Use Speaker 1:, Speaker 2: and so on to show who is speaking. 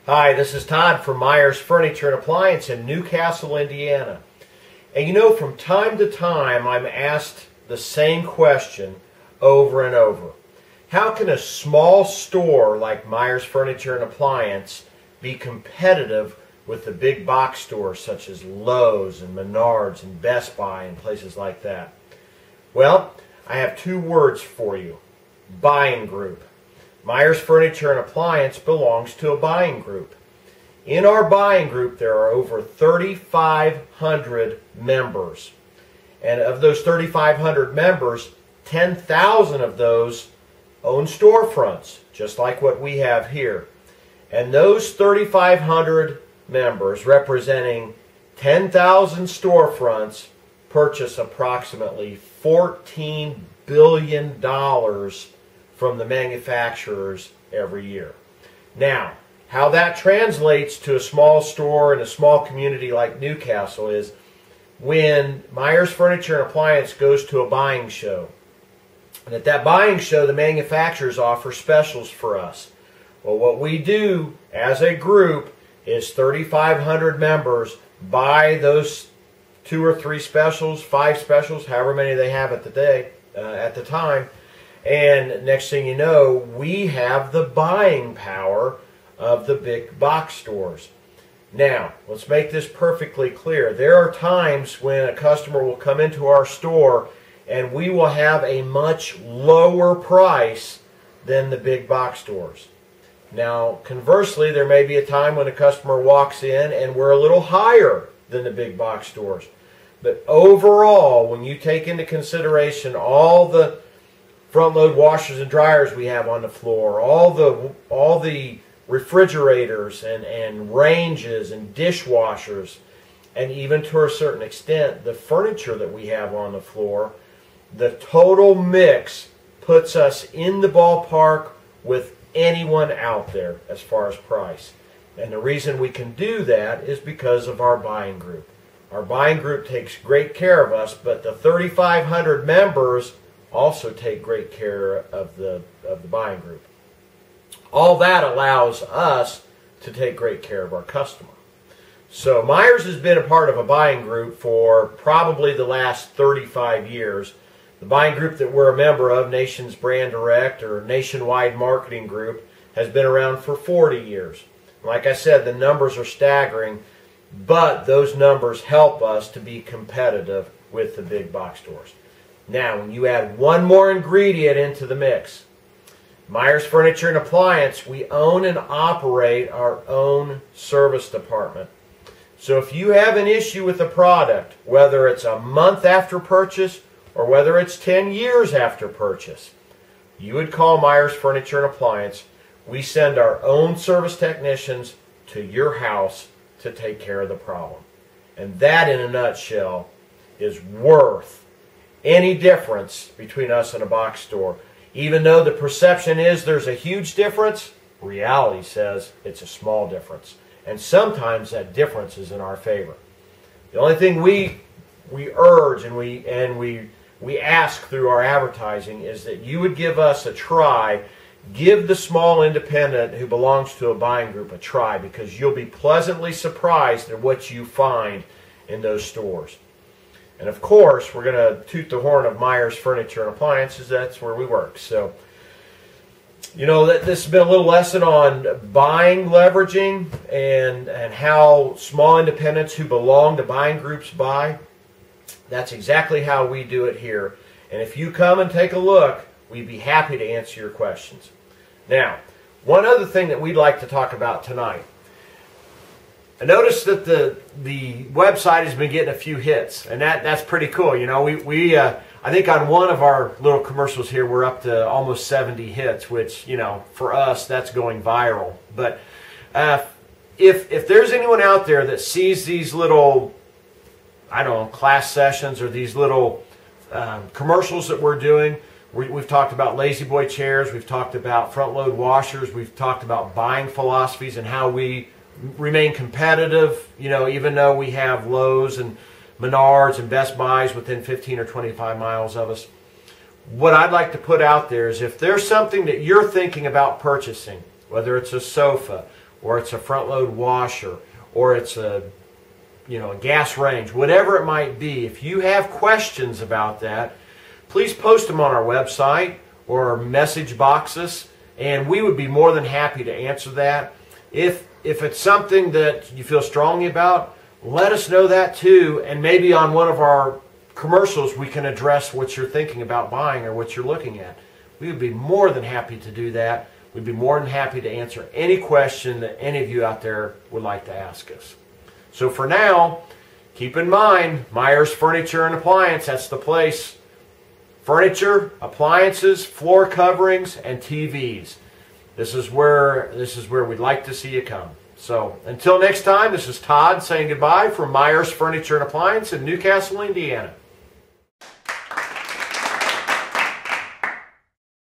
Speaker 1: Hi, this is Todd from Myers Furniture and Appliance in Newcastle, Indiana. And you know, from time to time, I'm asked the same question over and over. How can a small store like Myers Furniture and Appliance be competitive with the big box stores such as Lowe's and Menards and Best Buy and places like that? Well, I have two words for you: buying group. Myers Furniture and Appliance belongs to a buying group. In our buying group, there are over 3,500 members. And of those 3,500 members, 10,000 of those own storefronts, just like what we have here. And those 3,500 members, representing 10,000 storefronts, purchase approximately $14 billion from the manufacturers every year. Now, how that translates to a small store in a small community like Newcastle is when Myers Furniture and Appliance goes to a buying show. And at that buying show, the manufacturers offer specials for us. Well, what we do as a group is 3,500 members buy those 2 or 3 specials, 5 specials, however many they have at the time. And next thing you know, we have the buying power of the big box stores. Now, let's make this perfectly clear. There are times when a customer will come into our store and we will have a much lower price than the big box stores. Now, conversely, there may be a time when a customer walks in and we're a little higher than the big box stores. But overall, when you take into consideration all the front load washers and dryers we have on the floor, all the refrigerators and ranges and dishwashers, and even to a certain extent the furniture that we have on the floor, the total mix puts us in the ballpark with anyone out there as far as price. And the reason we can do that is because of our buying group. Our buying group takes great care of us, but the 3,500 members also take great care of the buying group. All that allows us to take great care of our customer. So Myers has been a part of a buying group for probably the last 35 years. The buying group that we're a member of, Nations Brand Direct or Nationwide Marketing Group, has been around for 40 years. Like I said, the numbers are staggering, but those numbers help us to be competitive with the big box stores. Now, when you add one more ingredient into the mix, Myers Furniture and Appliance, we own and operate our own service department. So if you have an issue with a product, whether it's a month after purchase or whether it's 10 years after purchase, you would call Myers Furniture and Appliance. We send our own service technicians to your house to take care of the problem. And that, in a nutshell, is worth any difference between us and a box store. Even though the perception is there's a huge difference, reality says it's a small difference. And sometimes that difference is in our favor. The only thing we urge and we ask through our advertising is that you would give us a try. Give the small independent who belongs to a buying group a try, because you'll be pleasantly surprised at what you find in those stores. And of course, we're going to toot the horn of Myers Furniture and Appliances. That's where we work. So, you know, this has been a little lesson on buying leveraging and how small independents who belong to buying groups buy. That's exactly how we do it here. And if you come and take a look, we'd be happy to answer your questions. Now, one other thing that we'd like to talk about tonight. I noticed that the website has been getting a few hits, and that's pretty cool. You know, I think on one of our little commercials here, we're up to almost 70 hits, which, you know, for us, that's going viral. But if there's anyone out there that sees these little, I don't know, class sessions or these little commercials that we're doing, we've talked about Lazy Boy chairs, we've talked about front load washers, we've talked about buying philosophies and how we remain competitive, you know, even though we have Lowe's and Menards and Best Buys within 15 or 25 miles of us. What I'd like to put out there is if there's something that you're thinking about purchasing, whether it's a sofa, or it's a front load washer, or it's a a gas range, whatever it might be. If you have questions about that, please post them on our website or message box us, and we would be more than happy to answer that. If it's something that you feel strongly about, let us know that too, and maybe on one of our commercials we can address what you're thinking about buying or what you're looking at. We would be more than happy to do that. We'd be more than happy to answer any question that any of you out there would like to ask us. So for now, keep in mind, Myers Furniture and Appliance, that's the place. Furniture, appliances, floor coverings, and TVs. This is where we'd like to see you come. So until next time, this is Todd saying goodbye from Myers Furniture and Appliance in Newcastle, Indiana.